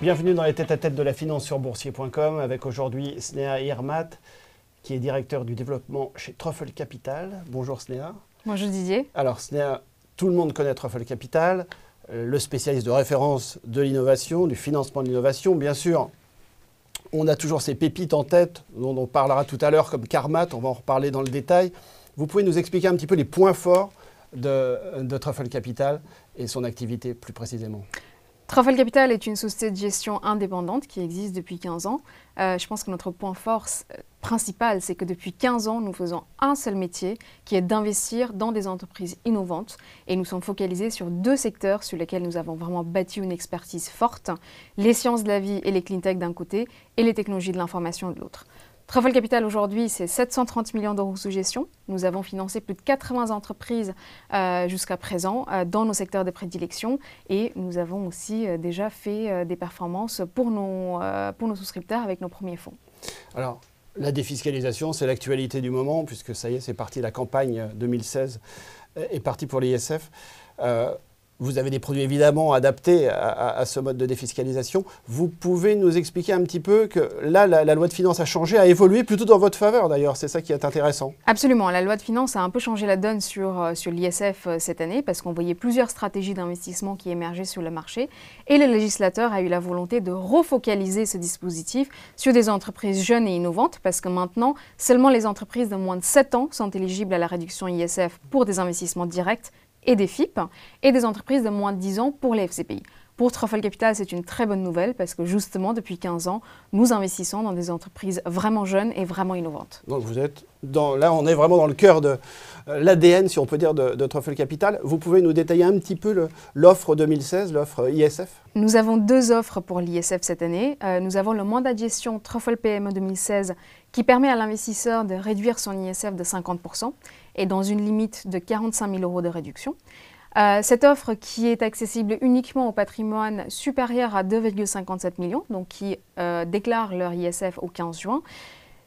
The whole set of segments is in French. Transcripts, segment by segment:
Bienvenue dans les tête-à-tête de la finance sur boursier.com avec aujourd'hui Sneha Irmat qui est directeur du développement chez Truffle Capital. Bonjour Sneha. Bonjour Didier. Alors Sneha, tout le monde connaît Truffle Capital, le spécialiste de référence de l'innovation, du financement de l'innovation. Bien sûr, on a toujours ces pépites en tête dont on parlera tout à l'heure comme Carmat, on va en reparler dans le détail. Vous pouvez nous expliquer un petit peu les points forts de Truffle Capital et son activité plus précisément? Truffle Capital est une société de gestion indépendante qui existe depuis 15 ans. Je pense que notre point fort principal, c'est que depuis 15 ans, nous faisons un seul métier qui est d'investir dans des entreprises innovantes. Et nous sommes focalisés sur deux secteurs sur lesquels nous avons vraiment bâti une expertise forte, les sciences de la vie et les clean tech d'un côté et les technologies de l'information de l'autre. Truffle Capital aujourd'hui, c'est 730 millions d'euros sous gestion. Nous avons financé plus de 80 entreprises jusqu'à présent dans nos secteurs de prédilection et nous avons aussi déjà fait des performances pour nos souscripteurs avec nos premiers fonds. Alors, la défiscalisation, c'est l'actualité du moment puisque ça y est, c'est parti, la campagne 2016 est partie pour l'ISF. Vous avez des produits évidemment adaptés à ce mode de défiscalisation. Vous pouvez nous expliquer un petit peu que là, la loi de finances a changé, a évolué plutôt dans votre faveur d'ailleurs. C'est ça qui est intéressant. Absolument. La loi de finances a un peu changé la donne sur l'ISF cette année parce qu'on voyait plusieurs stratégies d'investissement qui émergeaient sur le marché. Et le législateur a eu la volonté de refocaliser ce dispositif sur des entreprises jeunes et innovantes parce que maintenant, seulement les entreprises de moins de 7 ans sont éligibles à la réduction ISF pour des investissements directs et des FIP, et des entreprises de moins de 10 ans pour les FCPI. Pour Truffle Capital, c'est une très bonne nouvelle parce que justement, depuis 15 ans, nous investissons dans des entreprises vraiment jeunes et vraiment innovantes. Donc vous êtes là, on est vraiment dans le cœur de l'ADN, si on peut dire, de Truffle Capital. Vous pouvez nous détailler un petit peu l'offre 2016, l'offre ISF? Nous avons deux offres pour l'ISF cette année. Nous avons le mandat de gestion Truffle PME 2016 qui permet à l'investisseur de réduire son ISF de 50% et dans une limite de 45 000 euros de réduction. Cette offre qui est accessible uniquement au patrimoine supérieur à 2,57 millions, donc qui déclarent leur ISF au 15 juin,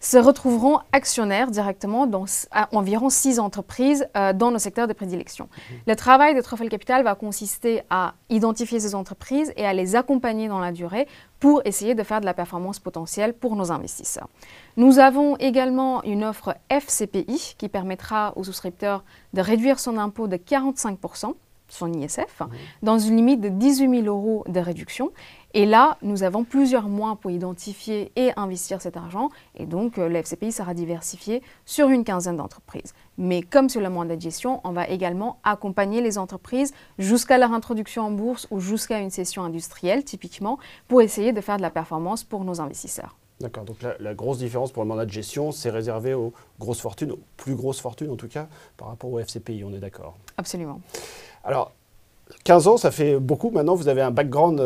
se retrouveront actionnaires directement dans environ 6 entreprises dans nos secteurs de prédilection. Le travail de Truffle Capital va consister à identifier ces entreprises et à les accompagner dans la durée pour essayer de faire de la performance potentielle pour nos investisseurs. Nous avons également une offre FCPI qui permettra aux souscripteurs de réduire son impôt de 45%, son ISF, dans une limite de 18 000 euros de réduction. Et là, nous avons plusieurs mois pour identifier et investir cet argent. Et donc, le FCPI sera diversifié sur une quinzaine d'entreprises. Mais comme sur le mandat de gestion, on va également accompagner les entreprises jusqu'à leur introduction en bourse ou jusqu'à une session industrielle, typiquement, pour essayer de faire de la performance pour nos investisseurs. D'accord, donc la grosse différence pour le mandat de gestion, c'est réservé aux grosses fortunes, aux plus grosses fortunes en tout cas, par rapport au FCPI, on est d'accord? Absolument. Alors, 15 ans, ça fait beaucoup. Maintenant, vous avez un background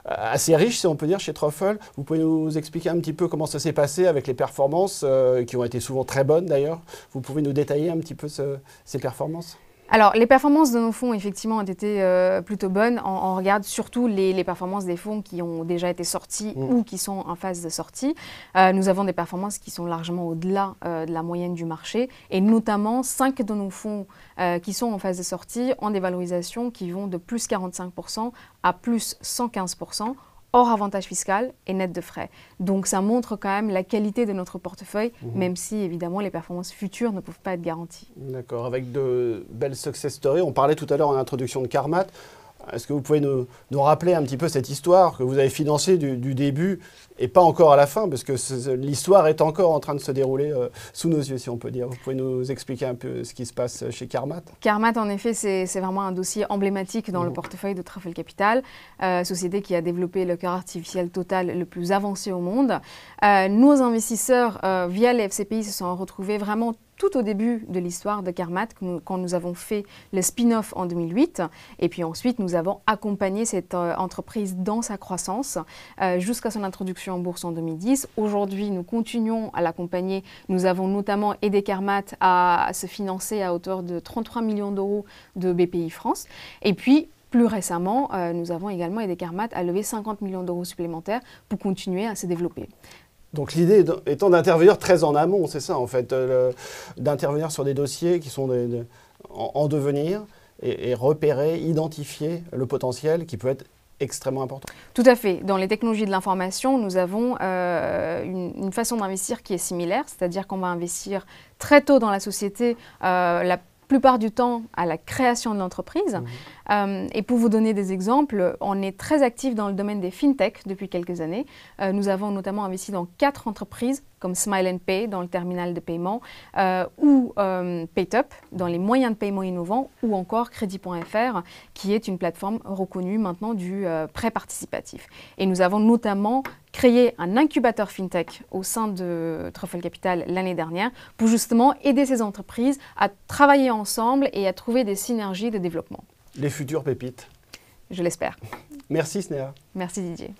assez riche, si on peut dire, chez Truffle. Vous pouvez nous expliquer un petit peu comment ça s'est passé avec les performances, qui ont été souvent très bonnes d'ailleurs. Vous pouvez nous détailler un petit peu ces performances? Alors, les performances de nos fonds, effectivement, ont été plutôt bonnes. On regarde surtout les performances des fonds qui ont déjà été sortis ou qui sont en phase de sortie. Nous avons des performances qui sont largement au-delà de la moyenne du marché. Et notamment, 5 de nos fonds qui sont en phase de sortie ont des valorisations qui vont de plus 45% à plus 115%. Hors avantage fiscal et net de frais. Donc ça montre quand même la qualité de notre portefeuille, même si évidemment les performances futures ne peuvent pas être garanties. D'accord, avec de belles success stories. On parlait tout à l'heure en introduction de Carmat. Est-ce que vous pouvez nous rappeler un petit peu cette histoire que vous avez financée du début et pas encore à la fin, parce que l'histoire est encore en train de se dérouler sous nos yeux, si on peut dire. Vous pouvez nous expliquer un peu ce qui se passe chez Carmat? Carmat, en effet, c'est vraiment un dossier emblématique dans le portefeuille de Truffle Capital, société qui a développé le cœur artificiel total le plus avancé au monde. Nos investisseurs, via les FCPI, se sont retrouvés vraiment tout au début de l'histoire de Carmat, quand nous avons fait le spin-off en 2008. Et puis ensuite, nous avons accompagné cette entreprise dans sa croissance jusqu'à son introduction en bourse en 2010. Aujourd'hui, nous continuons à l'accompagner. Nous avons notamment aidé Carmat à se financer à hauteur de 33 millions d'euros de BPI France. Et puis, plus récemment, nous avons également aidé Carmat à lever 50 millions d'euros supplémentaires pour continuer à se développer. Donc l'idée étant d'intervenir très en amont, c'est ça en fait, d'intervenir sur des dossiers qui sont en devenir et repérer, identifier le potentiel qui peut être extrêmement important. Tout à fait. Dans les technologies de l'information, nous avons une façon d'investir qui est similaire, c'est-à-dire qu'on va investir très tôt dans la société, la plupart du temps à la création de l'entreprise. Et pour vous donner des exemples, on est très actif dans le domaine des fintech depuis quelques années. Nous avons notamment investi dans 4 entreprises comme Smile & Pay dans le terminal de paiement ou PayTup dans les moyens de paiement innovants ou encore Crédit.fr qui est une plateforme reconnue maintenant du prêt participatif. Et nous avons notamment créé un incubateur fintech au sein de Truffle Capital l'année dernière pour justement aider ces entreprises à travailler ensemble et à trouver des synergies de développement. Les futures pépites. Je l'espère. Merci Snéha. Merci Didier.